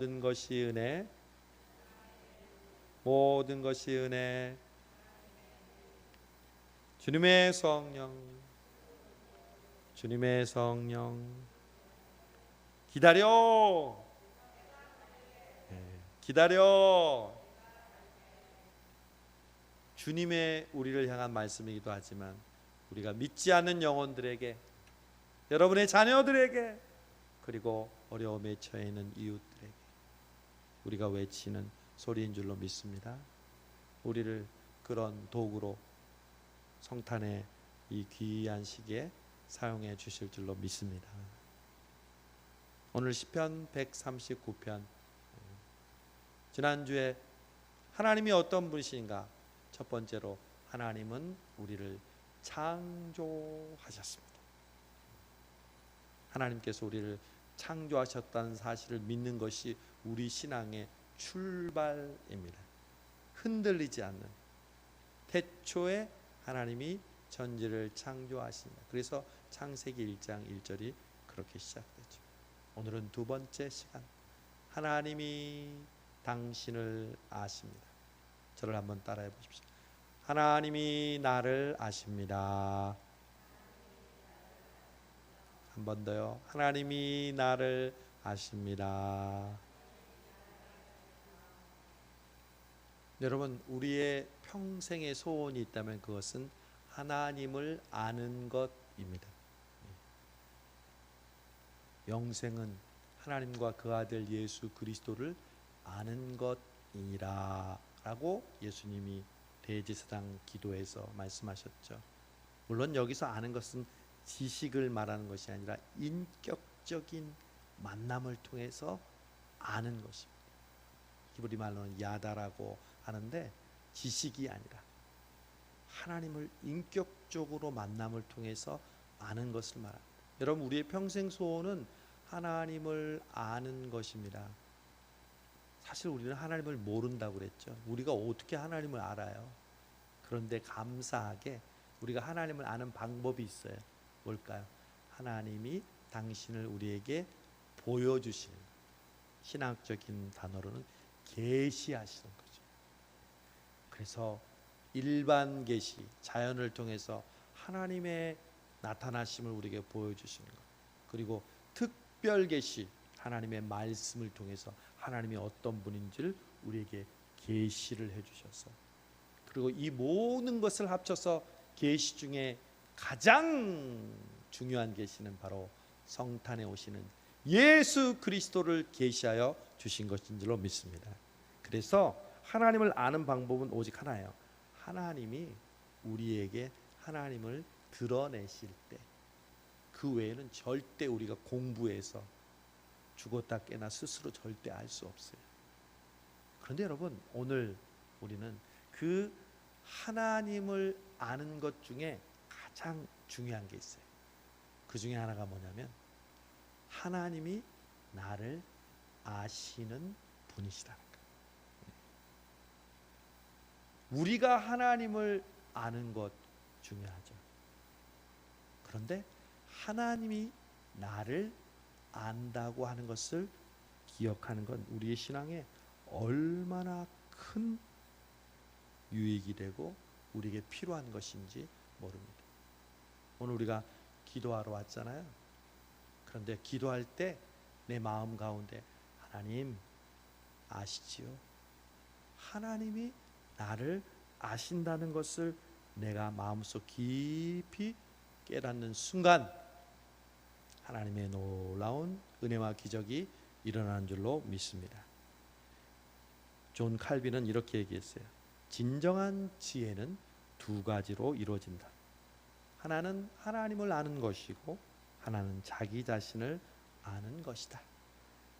모든 것이 은혜, 모든 것이 은혜. 주님의 성령, 주님의 성령, 기다려, 기다려. 주님의 우리를 향한 말씀이기도 하지만 우리가 믿지 않는 영혼들에게, 여러분의 자녀들에게, 그리고 어려움에 처해 있는 이웃들에게 우리가 외치는 소리인 줄로 믿습니다. 우리를 그런 도구로 성탄의 이 귀한 시기에 사용해 주실 줄로 믿습니다. 오늘 시편 139편, 지난주에 하나님이 어떤 분이신가? 첫 번째로 하나님은 우리를 창조하셨습니다. 하나님께서 우리를 창조하셨다는 사실을 믿는 것이 우리 신앙의 출발입니다. 흔들리지 않는, 태초에 하나님이 천지를 창조하신다. 그래서 창세기 1장 1절이 그렇게 시작되죠. 오늘은 두 번째 시간, 하나님이 당신을 아십니다. 저를 한번 따라해 보십시오. 하나님이 나를 아십니다. 한 번 더요. 하나님이 나를 아십니다. 여러분, 우리의 평생의 소원이 있다면 그것은 하나님을 아는 것입니다. 영생은 하나님과 그 아들 예수 그리스도를 아는 것이니라 라고 예수님이 대제사장 기도에서 말씀하셨죠. 물론 여기서 아는 것은 지식을 말하는 것이 아니라 인격적인 만남을 통해서 아는 것입니다. 히브리 말로는 야다라고 하는데 지식이 아니라 하나님을 인격적으로 만남을 통해서 아는 것을 말합니다. 여러분, 우리의 평생 소원은 하나님을 아는 것입니다. 사실 우리는 하나님을 모른다고 그랬죠. 우리가 어떻게 하나님을 알아요? 그런데 감사하게 우리가 하나님을 아는 방법이 있어요. 뭘까요? 하나님이 당신을 우리에게 보여주시는, 신학적인 단어로는 계시하시는 거죠. 그래서 일반 계시, 자연을 통해서 하나님의 나타나심을 우리에게 보여주시는 것, 그리고 특별 계시, 하나님의 말씀을 통해서 하나님이 어떤 분인지를 우리에게 계시를 해주셔서, 그리고 이 모든 것을 합쳐서 계시 중에 가장 중요한 계시는 바로 성탄에 오시는 예수 그리스도를 계시하여 주신 것인 줄로 믿습니다. 그래서 하나님을 아는 방법은 오직 하나예요. 하나님이 우리에게 하나님을 드러내실 때, 그 외에는 절대 우리가 공부해서 죽었다 깨나 스스로 절대 알 수 없어요. 그런데 여러분, 오늘 우리는 그 하나님을 아는 것 중에 가장 중요한 게 있어요. 그 중에 하나가 뭐냐면 하나님이 나를 아시는 분이시라는 거예요. 우리가 하나님을 아는 것 중요하죠. 그런데 하나님이 나를 안다고 하는 것을 기억하는 건 우리의 신앙에 얼마나 큰 유익이 되고 우리에게 필요한 것인지 모릅니다. 오늘 우리가 기도하러 왔잖아요. 그런데 기도할 때 내 마음 가운데 하나님 아시지요? 하나님이 나를 아신다는 것을 내가 마음속 깊이 깨닫는 순간 하나님의 놀라운 은혜와 기적이 일어나는 줄로 믿습니다. 존 칼빈은 이렇게 얘기했어요. 진정한 지혜는 두 가지로 이루어진다. 하나는 하나님을 아는 것이고 하나는 자기 자신을 아는 것이다.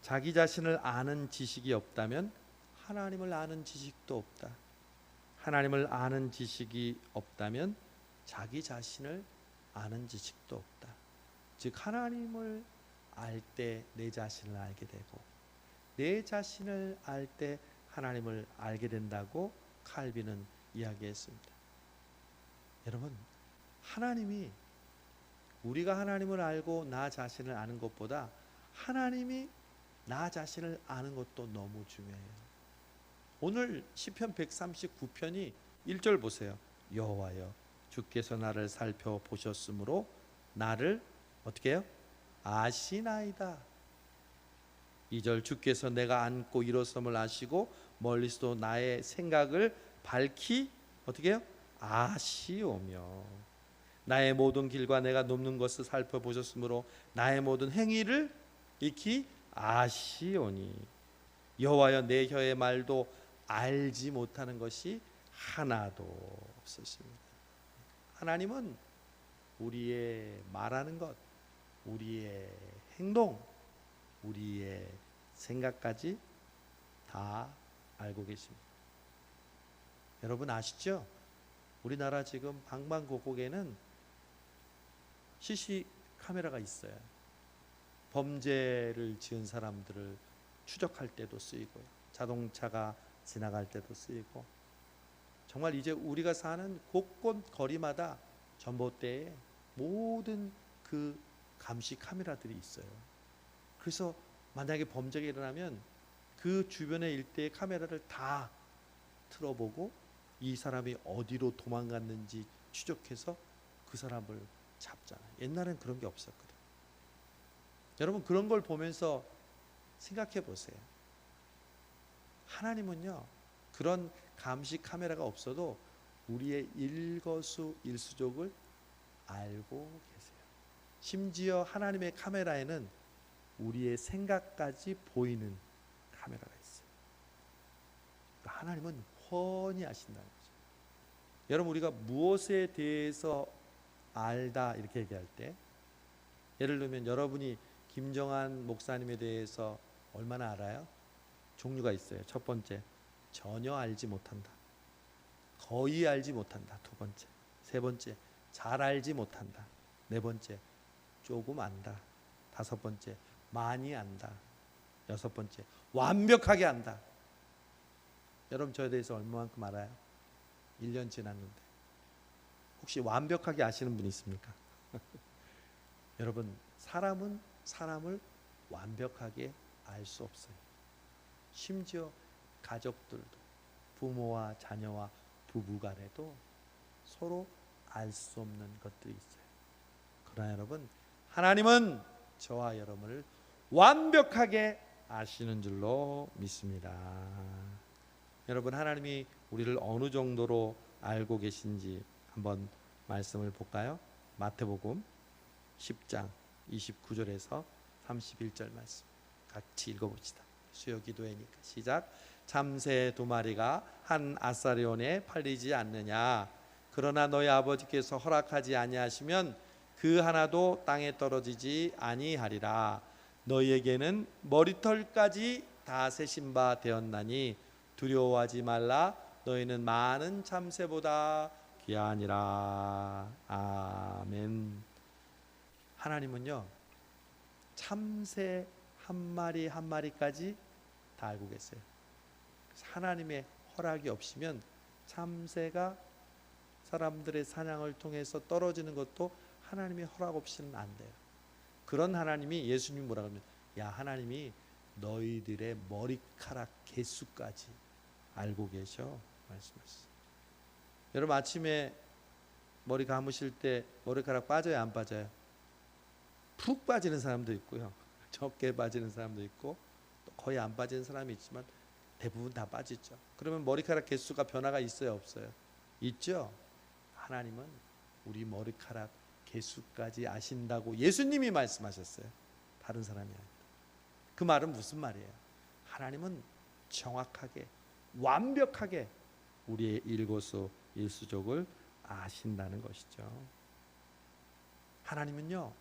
자기 자신을 아는 지식이 없다면 하나님을 아는 지식도 없다. 하나님을 아는 지식이 없다면 자기 자신을 아는 지식도 없다. 즉 하나님을 알 때 내 자신을 알게 되고 내 자신을 알 때 하나님을 알게 된다고 칼빈은 이야기했습니다. 여러분, 하나님이, 우리가 하나님을 알고 나 자신을 아는 것보다 하나님이 나 자신을 아는 것도 너무 중요해요. 오늘 시편 139편이 1절 보세요. 여호와여 주께서 나를 살펴보셨으므로 나를 어떻게 해요? 아시나이다. 2절 주께서 내가 앉고 일어섬을 아시고 멀리서도 나의 생각을 밝히 어떻게 해요? 아시오며 나의 모든 길과 내가 눕는 것을 살펴보셨으므로 나의 모든 행위를 익히 아시오니 여호와여 내 혀의 말도 알지 못하는 것이 하나도 없으십니다. 하나님은 우리의 말하는 것, 우리의 행동, 우리의 생각까지 다 알고 계십니다. 여러분 아시죠? 우리나라 지금 방방곡곡에는 CC 카메라가 있어요. 범죄를 지은 사람들을 추적할 때도 쓰이고요. 자동차가 지나갈 때도 쓰이고, 정말 이제 우리가 사는 곳곳 거리마다 전봇대에 모든 그 감시 카메라들이 있어요. 그래서 만약에 범죄가 일어나면 그 주변의 일대의 카메라를 다 틀어보고 이 사람이 어디로 도망갔는지 추적해서 그 사람을 잡잖아요. 옛날엔 그런 게 없었거든요. 여러분 그런 걸 보면서 생각해 보세요. 하나님은요 그런 감시 카메라가 없어도 우리의 일거수일투족을 알고 계세요. 심지어 하나님의 카메라에는 우리의 생각까지 보이는 카메라가 있어요. 그러니까 하나님은 훤히 아신다는 거죠. 여러분 우리가 무엇에 대해서 알다 이렇게 얘기할 때, 예를 들면 여러분이 김정한 목사님에 대해서 얼마나 알아요? 종류가 있어요. 첫 번째, 전혀 알지 못한다. 거의 알지 못한다. 두 번째. 세 번째, 잘 알지 못한다. 네 번째, 조금 안다. 다섯 번째, 많이 안다. 여섯 번째, 완벽하게 안다. 여러분 저에 대해서 얼마만큼 알아요? 1년 지났는데 혹시 완벽하게 아시는 분 있습니까? 여러분 사람은 사람을 완벽하게 알 수 없어요. 심지어 가족들도, 부모와 자녀와 부부간에도 서로 알 수 없는 것들이 있어요. 그러나 여러분 하나님은 저와 여러분을 완벽하게 아시는 줄로 믿습니다. 여러분 하나님이 우리를 어느 정도로 알고 계신지 한번 말씀을 볼까요? 마태복음 10장 29절에서 31절 말씀 같이 읽어봅시다. 수요 기도회니까 시작. 참새 두 마리가 한 아사리온에 팔리지 않느냐? 그러나 너희 아버지께서 허락하지 아니하시면 그 하나도 땅에 떨어지지 아니하리라. 너희에게는 머리털까지 다 세신 바 되었나니 두려워하지 말라. 너희는 많은 참새보다 귀하니라. 아멘. 하나님은요 참새 한 마리 한 마리까지 다 알고 계세요. 하나님의 허락이 없으면 참새가 사람들의 사냥을 통해서 떨어지는 것도 하나님의 허락 없이는 안 돼요. 그런 하나님이 예수님 뭐라 그러면, 야 하나님이 너희들의 머리카락 개수까지 알고 계셔 말씀하셨어요. 여러분 아침에 머리 감으실 때 머리카락 빠져요 안 빠져요? 푹 빠지는 사람도 있고요, 적게 빠지는 사람도 있고 또 거의 안 빠지는 사람이 있지만 대부분 다 빠지죠. 그러면 머리카락 개수가 변화가 있어요 없어요? 있죠. 하나님은 우리 머리카락 개수까지 아신다고 예수님이 말씀하셨어요. 다른 사람이 아니다. 그 말은 무슨 말이에요? 하나님은 정확하게 완벽하게 우리의 일거수일투족을 아신다는 것이죠. 하나님은요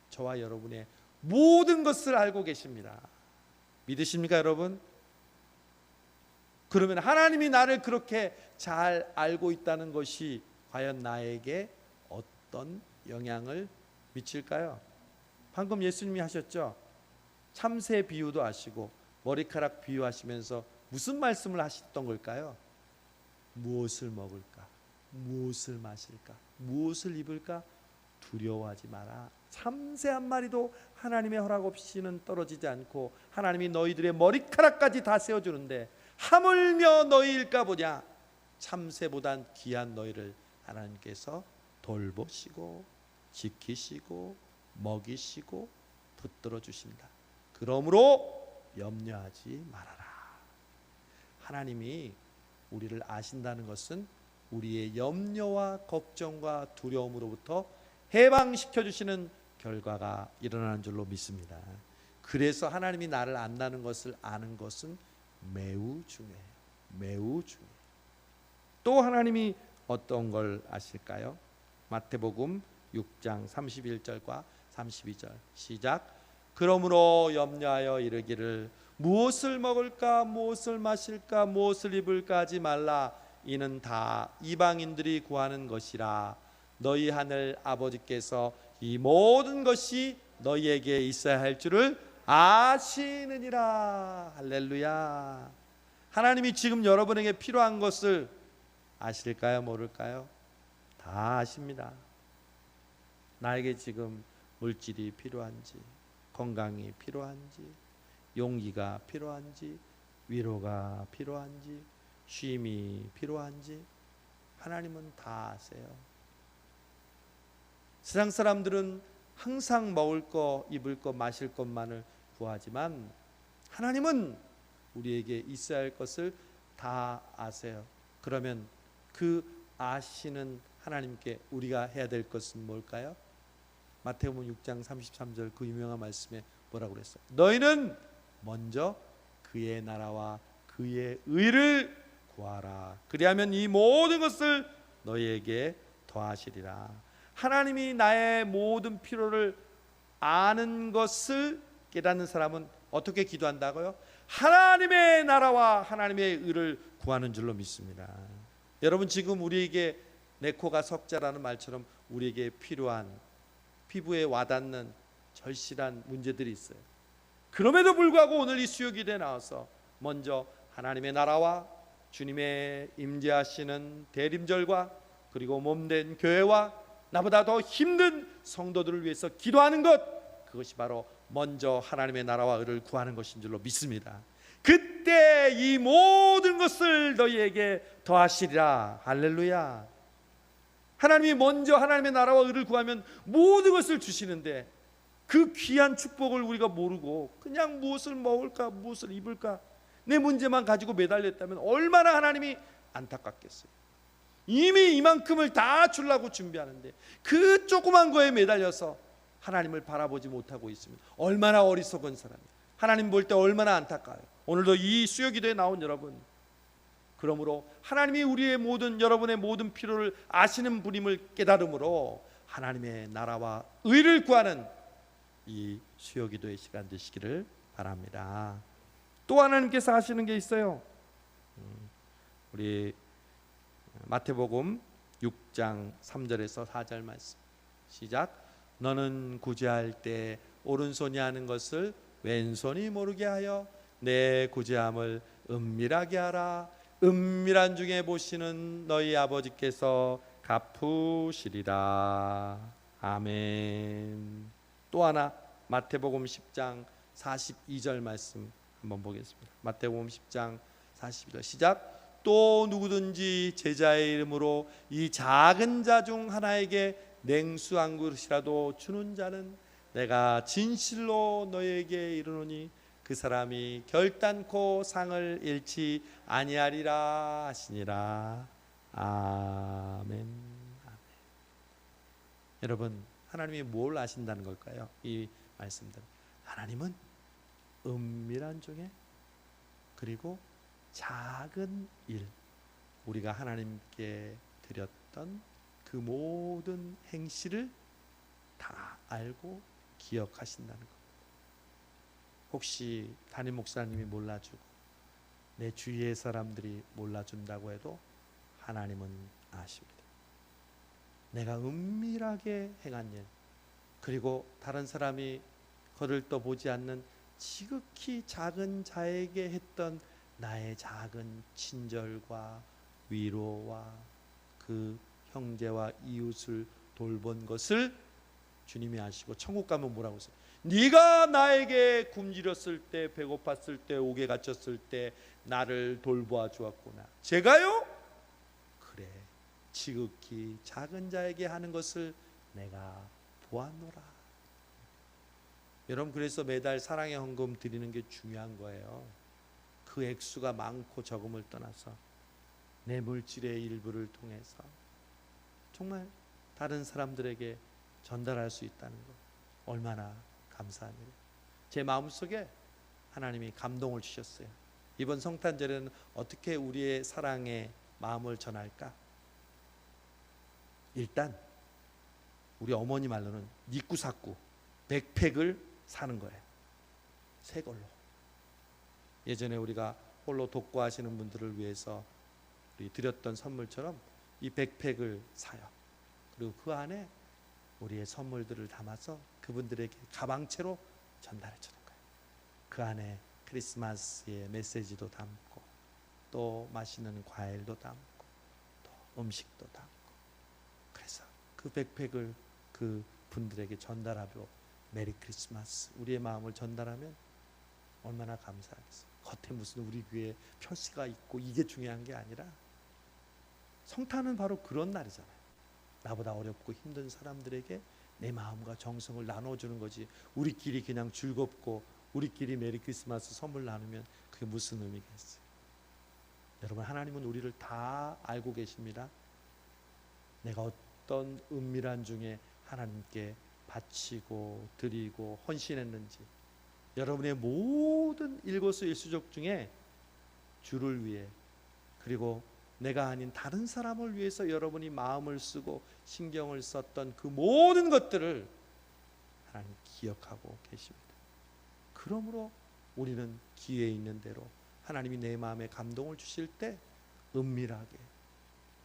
저와 여러분의 모든 것을 알고 계십니다. 믿으십니까 여러분? 그러면 하나님이 나를 그렇게 잘 알고 있다는 것이 과연 나에게 어떤 영향을 미칠까요? 방금 예수님이 하셨죠. 참새 비유도 하시고 머리카락 비유하시면서 무슨 말씀을 하셨던 걸까요? 무엇을 먹을까? 무엇을 마실까? 무엇을 입을까? 두려워하지 마라. 참새 한 마리도 하나님의 허락 없이는 떨어지지 않고 하나님이 너희들의 머리카락까지 다 세워주는데 하물며 너희일까 보냐. 참새보단 귀한 너희를 하나님께서 돌보시고 지키시고 먹이시고 붙들어 주신다. 그러므로 염려하지 말아라. 하나님이 우리를 아신다는 것은 우리의 염려와 걱정과 두려움으로부터 해방시켜 주시는 결과가 일어나는 줄로 믿습니다. 그래서 하나님이 나를 안다는 것을 아는 것은 매우 중요해요. 매우 중요해요. 또 하나님이 어떤 걸 아실까요? 마태복음 6장 31절과 32절 시작. 그러므로 염려하여 이르기를 무엇을 먹을까 무엇을 마실까 무엇을 입을까 하지 말라. 이는 다 이방인들이 구하는 것이라. 너희 하늘 아버지께서 이 모든 것이 너희에게 있어야 할 줄을 아시느니라. 할렐루야. 하나님이 지금 여러분에게 필요한 것을 아실까요? 모를까요? 다 아십니다. 나에게 지금 물질이 필요한지, 건강이 필요한지, 용기가 필요한지, 위로가 필요한지, 쉼이 필요한지 하나님은 다 아세요. 세상 사람들은 항상 먹을 거, 입을 거, 마실 것만을 구하지만 하나님은 우리에게 있어야 할 것을 다 아세요. 그러면 그 아시는 하나님께 우리가 해야 될 것은 뭘까요? 마태복음 6장 33절 그 유명한 말씀에 뭐라고 그랬어요? 너희는 먼저 그의 나라와 그의 의를 구하라. 그리하면 이 모든 것을 너희에게 더하시리라. 하나님이 나의 모든 필요를 아는 것을 깨닫는 사람은 어떻게 기도한다고요? 하나님의 나라와 하나님의 의를 구하는 줄로 믿습니다. 여러분 지금 우리에게 내 코가 석자라는 말처럼 우리에게 필요한 피부에 와닿는 절실한 문제들이 있어요. 그럼에도 불구하고 오늘 이 수요기도에 나와서 먼저 하나님의 나라와 주님의 임재하시는 대림절과 그리고 몸된 교회와 나보다 더 힘든 성도들을 위해서 기도하는 것, 그것이 바로 먼저 하나님의 나라와 의를 구하는 것인 줄로 믿습니다. 그때 이 모든 것을 너희에게 더하시리라. 할렐루야. 하나님이 먼저 하나님의 나라와 의를 구하면 모든 것을 주시는데 그 귀한 축복을 우리가 모르고 그냥 무엇을 먹을까 무엇을 입을까 내 문제만 가지고 매달렸다면 얼마나 하나님이 안타깝겠어요. 이미 이만큼을 다 주려고 준비하는데 그 조그만 거에 매달려서 하나님을 바라보지 못하고 있으면 얼마나 어리석은 사람이에요. 하나님 볼 때 얼마나 안타까워요. 오늘도 이 수요기도에 나온 여러분, 그러므로 하나님이 우리의 모든 여러분의 모든 필요를 아시는 분임을 깨달음으로 하나님의 나라와 의를 구하는 이 수요기도의 시간 되시기를 바랍니다. 또 하나님께서 하시는 게 있어요. 우리 마태복음 6장 3절에서 4절 말씀 시작. 너는 구제할 때 오른손이 하는 것을 왼손이 모르게 하여 내 구제함을 은밀하게 하라. 은밀한 중에 보시는 너희 아버지께서 갚으시리라. 아멘. 또 하나 마태복음 10장 42절 말씀 한번 보겠습니다. 마태복음 10장 42절 시작. 또 누구든지 제자의 이름으로 이 작은 자 중 하나에게 냉수 한 그릇이라도 주는 자는 내가 진실로 너희에게 이르노니 그 사람이 결단코 상을 잃지 아니하리라 하시니라. 아멘. 아멘. 여러분 하나님이 뭘 아신다는 걸까요? 이 말씀들. 하나님은 은밀한 중에 그리고 작은 일, 우리가 하나님께 드렸던 그 모든 행실을 다 알고 기억하신다는 것. 혹시 담임 목사님이 몰라주고 내 주위의 사람들이 몰라준다고 해도 하나님은 아십니다. 내가 은밀하게 행한 일, 그리고 다른 사람이 그를 또 보지 않는 지극히 작은 자에게 했던 나의 작은 친절과 위로와 그 형제와 이웃을 돌본 것을 주님이 아시고 천국 가면 뭐라고 했어요? 네가 나에게 굶주렸을 때, 배고팠을 때, 옥에 갇혔을 때 나를 돌보아 주었구나. 제가요? 그래, 지극히 작은 자에게 하는 것을 내가 보았노라. 여러분, 그래서 매달 사랑의 헌금 드리는 게 중요한 거예요. 그 액수가 많고 적음을 떠나서 내 물질의 일부를 통해서 정말 다른 사람들에게 전달할 수 있다는 것, 얼마나 감사한 일이에요. 제 마음속에 하나님이 감동을 주셨어요. 이번 성탄절에는 어떻게 우리의 사랑의 마음을 전할까? 일단 우리 어머니 말로는 니꾸사꾸 백팩을 사는 거예요. 새 걸로. 예전에 우리가 홀로 독거하시는 분들을 위해서 우리 드렸던 선물처럼 이 백팩을 사요. 그리고 그 안에 우리의 선물들을 담아서 그분들에게 가방채로 전달해 주는 거예요. 그 안에 크리스마스의 메시지도 담고, 또 맛있는 과일도 담고, 또 음식도 담고. 그래서 그 백팩을 그 분들에게 전달하고 메리 크리스마스, 우리의 마음을 전달하면 얼마나 감사하겠어요. 겉에 무슨 우리 교회 표시가 있고 이게 중요한 게 아니라, 성탄은 바로 그런 날이잖아요. 나보다 어렵고 힘든 사람들에게 내 마음과 정성을 나눠주는 거지. 우리끼리 그냥 즐겁고 우리끼리 메리 크리스마스 선물 나누면 그게 무슨 의미가 있어요? 여러분, 하나님은 우리를 다 알고 계십니다. 내가 어떤 은밀한 중에 하나님께 바치고 드리고 헌신했는지, 여러분의 모든 일거수일투족 중에 주를 위해, 그리고 내가 아닌 다른 사람을 위해서 여러분이 마음을 쓰고 신경을 썼던 그 모든 것들을 하나님 기억하고 계십니다. 그러므로 우리는 기회에 있는 대로 하나님이 내 마음에 감동을 주실 때 은밀하게,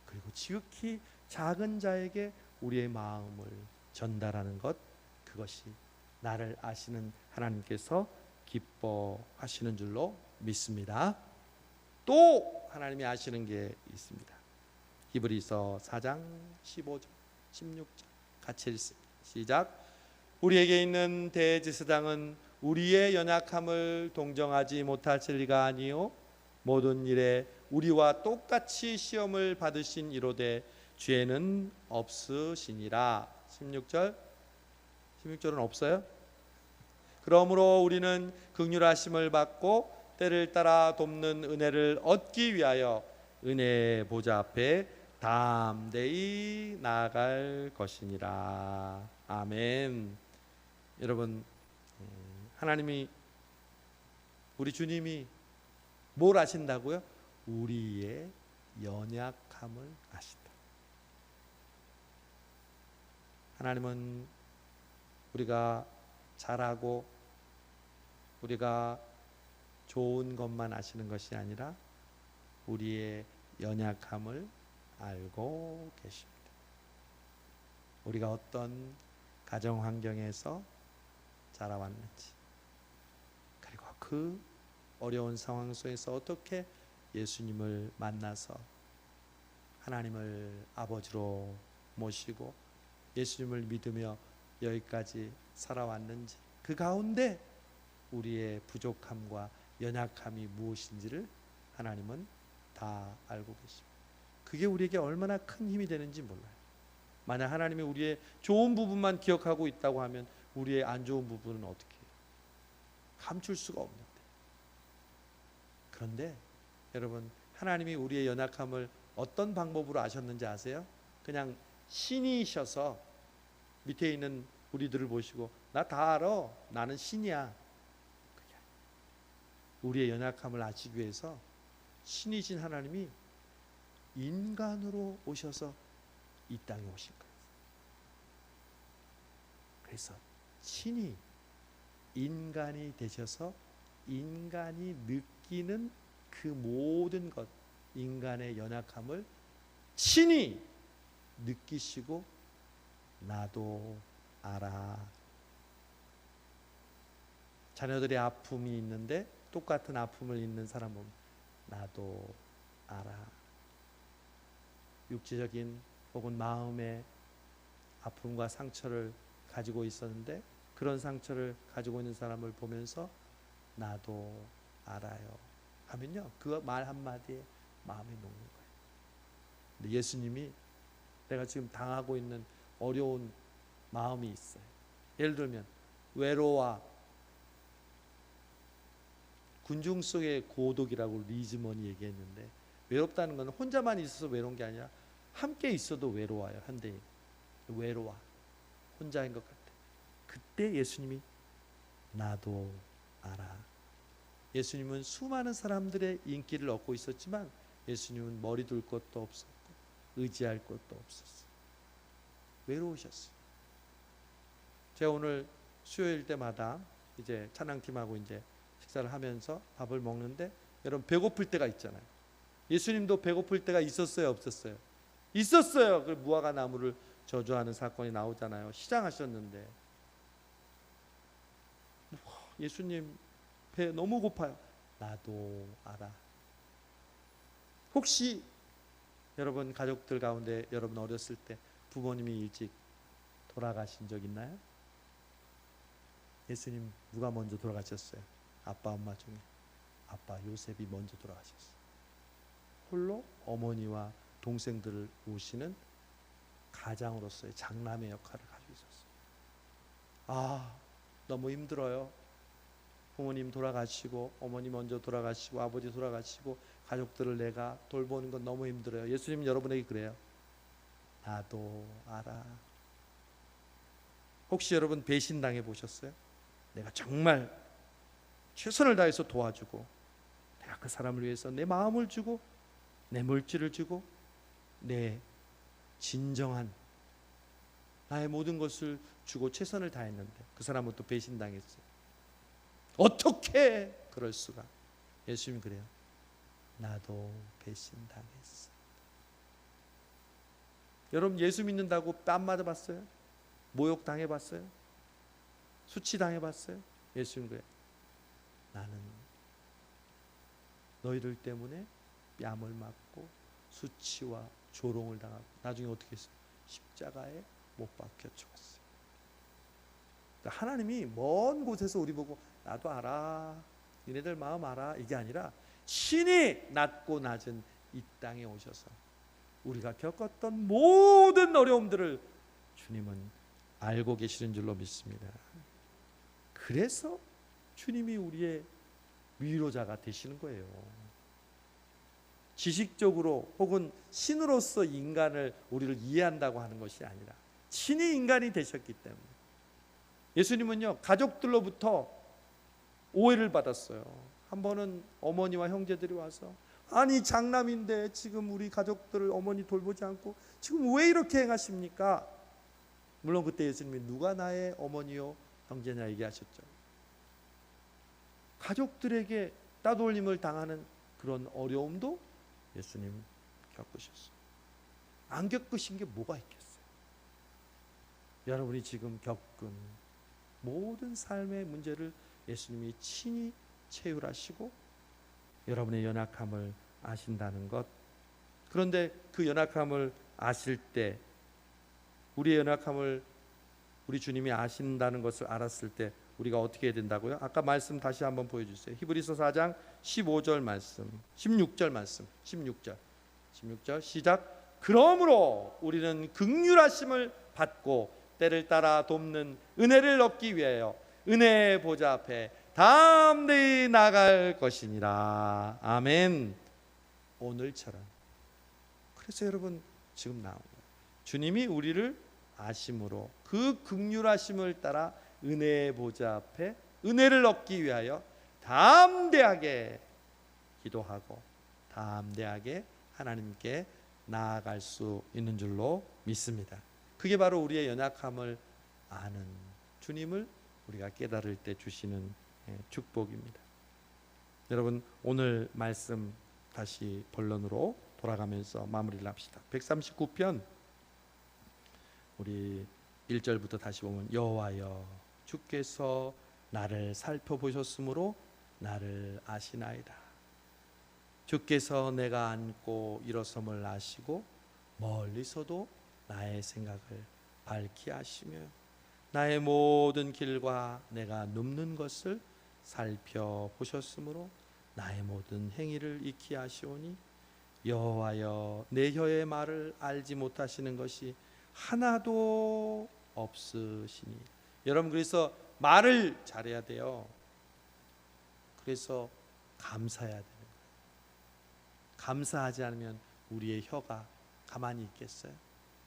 그리고 지극히 작은 자에게 우리의 마음을 전달하는 것, 그것이 나를 아시는 하나님께서 기뻐하시는 줄로 믿습니다. 또 하나님이 아시는 게 있습니다. 히브리서 4장 15절 16절 같이 읽습니다. 시작. 우리에게 있는 대제사장은 우리의 연약함을 동정하지 못하실 리가 아니요 모든 일에 우리와 똑같이 시험을 받으신 이로되 죄는 없으시니라. 16절은 없어요? 그러므로 우리는 긍휼하심을 받고 때를 따라 돕는 은혜를 얻기 위하여 은혜의 보좌 앞에 담대히 나아갈 것이니라. 아멘. 여러분, 하나님이, 우리 주님이 뭘 아신다고요? 우리의 연약함을 아신다. 하나님은 우리가 잘하고 우리가 좋은 것만 아시는 것이 아니라 우리의 연약함을 알고 계십니다. 우리가 어떤 가정 환경에서 자라왔는지, 그리고 그 어려운 상황 속에서 어떻게 예수님을 만나서 하나님을 아버지로 모시고 예수님을 믿으며 여기까지 살아왔는지, 그 가운데 우리의 부족함과 연약함이 무엇인지를 하나님은 다 알고 계십니다. 그게 우리에게 얼마나 큰 힘이 되는지 몰라요. 만약 하나님이 우리의 좋은 부분만 기억하고 있다고 하면 우리의 안 좋은 부분은 어떻게 해요? 감출 수가 없는데. 그런데 여러분, 하나님이 우리의 연약함을 어떤 방법으로 아셨는지 아세요? 그냥 신이셔서 밑에 있는 우리들을 보시고 나 다 알아, 나는 신이야. 우리의 연약함을 아시기 위해서 신이신 하나님이 인간으로 오셔서 이 땅에 오신 거예요. 그래서 신이 인간이 되셔서 인간이 느끼는 그 모든 것, 인간의 연약함을 신이 느끼시고 나도 알아. 자녀들의 아픔이 있는데 똑같은 아픔을 있는 사람 보면 나도 알아. 육체적인 혹은 마음의 아픔과 상처를 가지고 있었는데 그런 상처를 가지고 있는 사람을 보면서 나도 알아요 하면요, 그 말 한마디에 마음이 녹는 거예요. 근데 예수님이 내가 지금 당하고 있는 어려운 마음이 있어요. 예를 들면 외로워, 군중 속의 고독이라고 리즈먼이 얘기했는데, 외롭다는 건 혼자만 있어서 외로운 게 아니라 함께 있어도 외로워요. 현대인 외로워, 혼자인 것 같아. 그때 예수님이 나도 알아. 예수님은 수많은 사람들의 인기를 얻고 있었지만 예수님은 머리 둘 곳도 없었고 의지할 곳도 없었어요. 외로우셨어요. 제가 오늘 수요일 때마다 이제 찬양팀하고 이제 식사를 하면서 밥을 먹는데, 여러분 배고플 때가 있잖아요. 예수님도 배고플 때가 있었어요, 없었어요? 있었어요. 그 무화과 나무를 저주하는 사건이 나오잖아요. 시장하셨는데 예수님 배 너무 고파요. 나도 알아. 혹시 여러분 가족들 가운데 여러분 어렸을 때 부모님이 일찍 돌아가신 적 있나요? 예수님 누가 먼저 돌아가셨어요? 아빠 엄마 중에 아빠 요셉이 먼저 돌아가셨어요. 홀로 어머니와 동생들을 모시는 가장으로서의 장남의 역할을 가지고 있었어요. 아, 너무 힘들어요. 부모님 돌아가시고 어머니 먼저 돌아가시고 아버지 돌아가시고 가족들을 내가 돌보는 건 너무 힘들어요. 예수님 여러분에게 그래요. 나도 알아. 혹시 여러분 배신당해 보셨어요? 내가 정말 최선을 다해서 도와주고 내가 그 사람을 위해서 내 마음을 주고 내 물질을 주고 내 진정한 나의 모든 것을 주고 최선을 다했는데 그 사람은 또 배신당했어요. 어떻게 그럴 수가? 예수님 그래요. 나도 배신당했어. 여러분 예수 믿는다고 뺨 맞아봤어요? 모욕 당해봤어요? 수치 당해봤어요? 예수님 그래요. 나는 너희들 때문에 뺨을 맞고 수치와 조롱을 당하고 나중에 어떻게 했어요? 십자가에 못 박혀 죽었어요. 그러니까 하나님이 먼 곳에서 우리 보고 나도 알아, 니네들 마음 알아, 이게 아니라 신이 낮고 낮은 이 땅에 오셔서 우리가 겪었던 모든 어려움들을 주님은 알고 계시는 줄로 믿습니다. 그래서 주님이 우리의 위로자가 되시는 거예요. 지식적으로 혹은 신으로서 인간을 우리를 이해한다고 하는 것이 아니라 신이 인간이 되셨기 때문에. 예수님은요 가족들로부터 오해를 받았어요. 한 번은 어머니와 형제들이 와서 아니 장남인데 지금 우리 가족들을 어머니 돌보지 않고 지금 왜 이렇게 행하십니까? 물론 그때 예수님이 누가 나의 어머니요 형제냐 얘기하셨죠. 가족들에게 따돌림을 당하는 그런 어려움도 예수님 겪으셨어요. 안 겪으신 게 뭐가 있겠어요? 여러분이 지금 겪은 모든 삶의 문제를 예수님이 친히 체휼하시고 여러분의 연약함을 아신다는 것. 그런데 그 연약함을 아실 때, 우리의 연약함을 우리 주님이 아신다는 것을 알았을 때 우리가 어떻게 해야 된다고요? 아까 말씀 다시 한번 보여주세요. 히브리서 4장 15절 말씀, 16절 말씀, 16절 시작. 그러므로 우리는 긍휼하심을 받고 때를 따라 돕는 은혜를 얻기 위하여 은혜의 보좌 앞에 담대히 나갈 것이니라. 아멘. 오늘처럼. 그래서 여러분 지금 나온 거예요. 주님이 우리를 아심으로 그 긍휼하심을 따라 은혜의 보좌 앞에 은혜를 얻기 위하여 담대하게 기도하고 담대하게 하나님께 나아갈 수 있는 줄로 믿습니다. 그게 바로 우리의 연약함을 아는 주님을 우리가 깨달을 때 주시는 축복입니다. 여러분 오늘 말씀 다시 본론으로 돌아가면서 마무리를 합시다. 139편 우리 1절부터 다시 보면 여호와여 주께서 나를 살펴보셨으므로 나를 아시나이다. 주께서 내가 앉고 일어섬을 아시고 멀리서도 나의 생각을 밝히 아시며 나의 모든 길과 내가 눕는 것을 살펴보셨으므로 나의 모든 행위를 익히 아시오니 여호와여 내 혀의 말을 알지 못하시는 것이 하나도 없으시니. 여러분, 그래서 말을 잘해야 돼요. 그래서 감사해야 되는 거예요. 감사하지 않으면 우리의 혀가 가만히 있겠어요?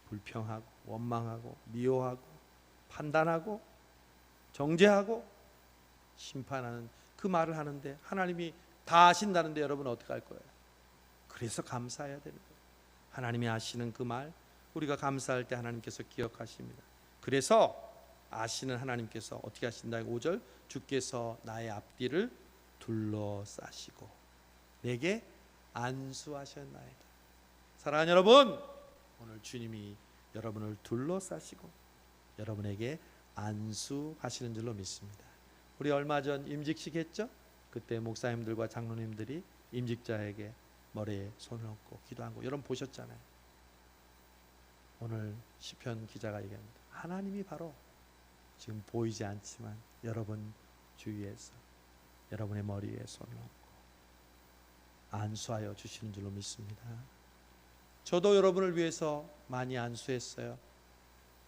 불평하고 원망하고 미워하고 판단하고 정죄하고 심판하는 그 말을 하는데 하나님이 다 아신다는데 여러분 어떻게 할 거예요? 그래서 감사해야 되는 거예요. 하나님이 아시는 그 말, 우리가 감사할 때 하나님께서 기억하십니다. 그래서 아시는 하나님께서 어떻게 하신다? 5절, 주께서 나의 앞뒤를 둘러싸시고 내게 안수하셨나이다. 사랑하는 여러분, 오늘 주님이 여러분을 둘러싸시고 여러분에게 안수하시는 줄로 믿습니다. 우리 얼마 전 임직식 했죠? 그때 목사님들과 장로님들이 임직자에게 머리에 손을 얹고 기도한 거 여러분 보셨잖아요. 오늘 시편 기자가 얘기합니다. 하나님이 바로 지금 보이지 않지만 여러분 주위에서 여러분의 머리 위에 손을 얹고 안수하여 주시는 줄로 믿습니다. 저도 여러분을 위해서 많이 안수했어요.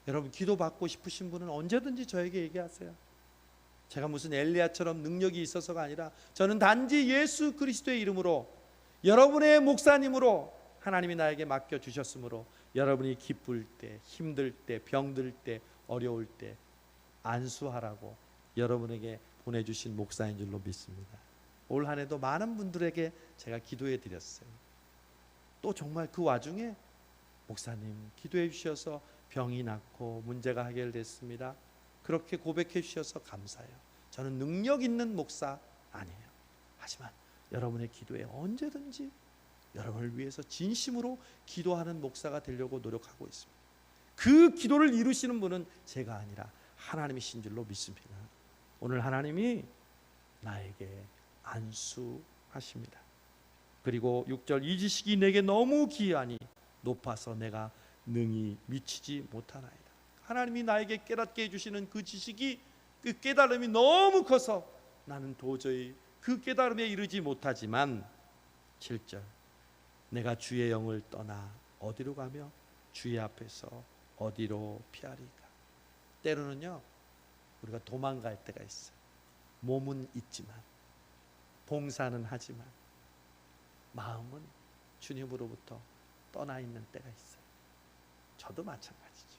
여러분 기도받고 싶으신 분은 언제든지 저에게 얘기하세요. 제가 무슨 엘리야처럼 능력이 있어서가 아니라 저는 단지 예수 그리스도의 이름으로 여러분의 목사님으로 하나님이 나에게 맡겨주셨으므로 여러분이 기쁠 때, 힘들 때, 병들 때, 어려울 때 안수하라고 여러분에게 보내주신 목사인 줄로 믿습니다. 올 한 해도 많은 분들에게 제가 기도해 드렸어요. 또 정말 그 와중에 목사님 기도해 주셔서 병이 낫고 문제가 해결됐습니다. 그렇게 고백해 주셔서 감사해요. 저는 능력 있는 목사 아니에요. 하지만 여러분의 기도에 언제든지 여러분을 위해서 진심으로 기도하는 목사가 되려고 노력하고 있습니다. 그 기도를 이루시는 분은 제가 아니라 하나님이신 줄로 믿습니다. 오늘 하나님이 나에게 안수하십니다. 그리고 6절, 이 지식이 내게 너무 귀하니 높아서 내가 능히 미치지 못하나이다. 하나님이 나에게 깨닫게 해주시는 그 지식이, 그 깨달음이 너무 커서 나는 도저히 그 깨달음에 이르지 못하지만 7절, 내가 주의 영을 떠나 어디로 가며 주의 앞에서 어디로 피하리까. 때로는요 우리가 도망갈 때가 있어요. 몸은 있지만 봉사는 하지만 마음은 주님으로부터 떠나 있는 때가 있어요. 저도 마찬가지죠.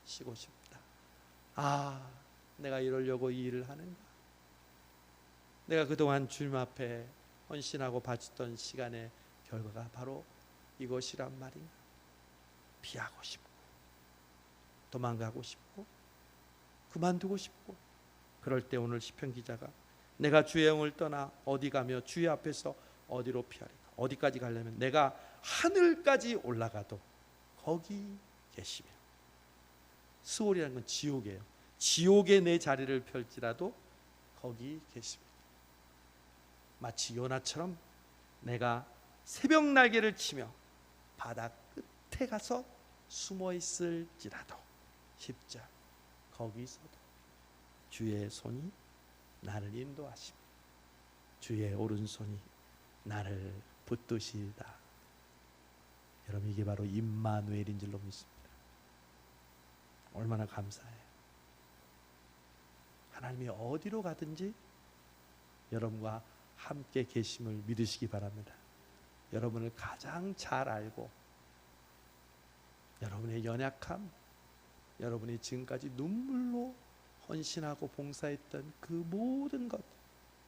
쉬고 싶다. 내가 이러려고 이 일을 하는가? 내가 그동안 주님 앞에 헌신하고 바쳤던 시간의 결과가 바로 이것이란 말인가? 피하고 싶고 도망가고 싶고 그만두고 싶고. 그럴 때 오늘 시편 기자가 내가 주의 영을 떠나 어디 가며 주의 앞에서 어디로 피하리까. 어디까지 가려면 내가 하늘까지 올라가도 거기 계시며. 스올이라는 건 지옥이에요. 지옥에 내 자리를 펼지라도 거기 계십니다. 마치 요나처럼 내가 새벽 날개를 치며 바다 끝에 가서 숨어 있을지라도 10절, 거기서도 주의 손이 나를 인도하시며 주의 오른손이 나를 붙드시다. 여러분, 이게 바로 임마누엘인 줄로 믿습니다. 얼마나 감사해요. 하나님이 어디로 가든지 여러분과 함께 계심을 믿으시기 바랍니다. 여러분을 가장 잘 알고 여러분의 연약함, 여러분이 지금까지 눈물로 헌신하고 봉사했던 그 모든 것,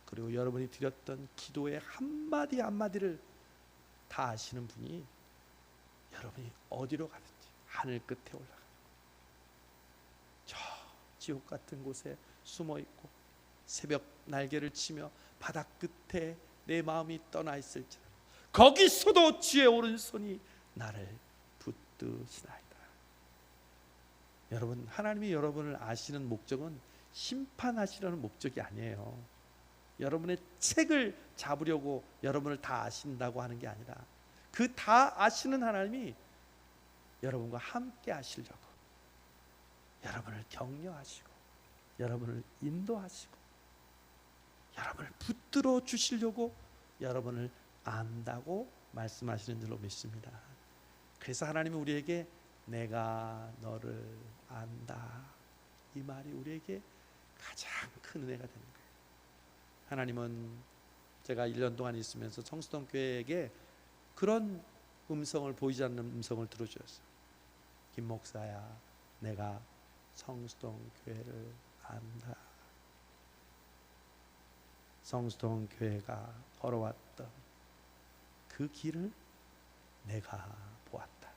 그리고 여러분이 드렸던 기도의 한마디 한마디를 다 아시는 분이 여러분이 어디로 가든지 하늘 끝에 올라가 저 지옥 같은 곳에 숨어 있고 새벽 날개를 치며 바다 끝에 내 마음이 떠나 있을지라도 거기서도 주의 오른손이 나를 붙드시나이다. 여러분, 하나님이 여러분을 아시는 목적은 심판하시려는 목적이 아니에요. 여러분의 책을 잡으려고 여러분을 다 아신다고 하는 게 아니라 그 다 아시는 하나님이 여러분과 함께 하시려고 여러분을 격려하시고 여러분을 인도하시고 여러분을 붙들어 주시려고 여러분을 안다고 말씀하시는 줄로 믿습니다. 그래서 하나님은 우리에게 내가 너를 안다, 이 말이 우리에게 가장 큰 은혜가 되는 거예요. 하나님은 제가 1년 동안 있으면서 성수동 교회에게 그런 음성을, 보이지 않는 음성을 들어주셨어요. 김 목사야, 내가 성수동 교회를 안다. 성수동 교회가 걸어왔던 그 길을 내가 보았다.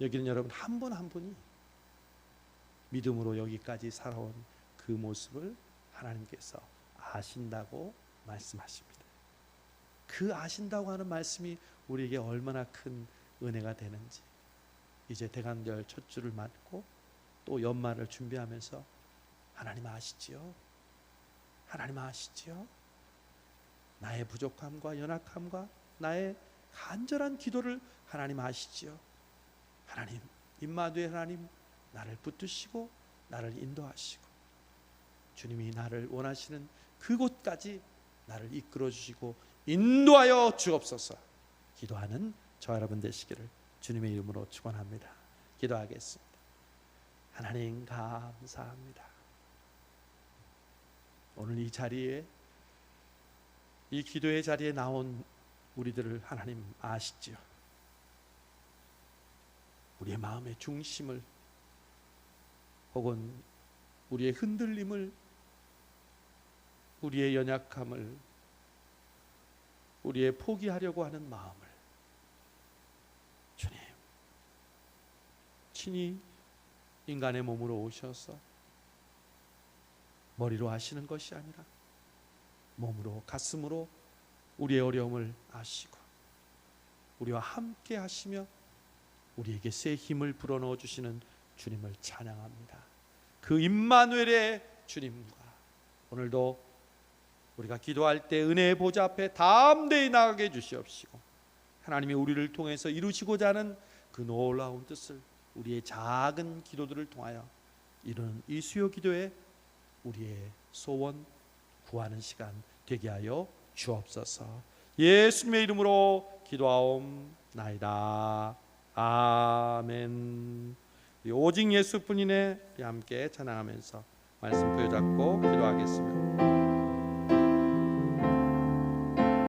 여기는 여러분 한 분 한 분이 믿음으로 여기까지 살아온 그 모습을 하나님께서 아신다고 말씀하십니다. 그 아신다고 하는 말씀이 우리에게 얼마나 큰 은혜가 되는지, 이제 대강절 첫 주를 맞고 또 연말을 준비하면서 하나님 아시지요? 하나님 아시지요? 나의 부족함과 연약함과 나의 간절한 기도를 하나님 아시지요? 하나님, 임마누엘 하나님, 나를 붙드시고 나를 인도하시고 주님이 나를 원하시는 그곳까지 나를 이끌어 주시고 인도하여 주옵소서. 기도하는 저 여러분 되시기를 주님의 이름으로 축원합니다. 기도하겠습니다. 하나님 감사합니다. 오늘 이 자리에, 이 기도의 자리에 나온 우리들을 하나님 아시지요? 우리의 마음의 중심을 혹은 우리의 흔들림을, 우리의 연약함을, 우리의 포기하려고 하는 마음을 주님 친히 인간의 몸으로 오셔서 머리로 하시는 것이 아니라 몸으로, 가슴으로 우리의 어려움을 아시고 우리와 함께 하시며 우리에게 새 힘을 불어넣어 주시는 주님을 찬양합니다. 그 임마누엘의 주님과 오늘도 우리가 기도할 때 은혜의 보좌 앞에 담대히 나가게 해 주시옵시고 하나님이 우리를 통해서 이루시고자 하는 그 놀라운 뜻을 우리의 작은 기도들을 통하여 이루는 이 수요 기도에 우리의 소원 구하는 시간 되게 하여 주옵소서. 예수님의 이름으로 기도하옵나이다. 아멘. 오직 예수뿐이네. 함께 찬양하면서 말씀 부여잡고 기도하겠습니다.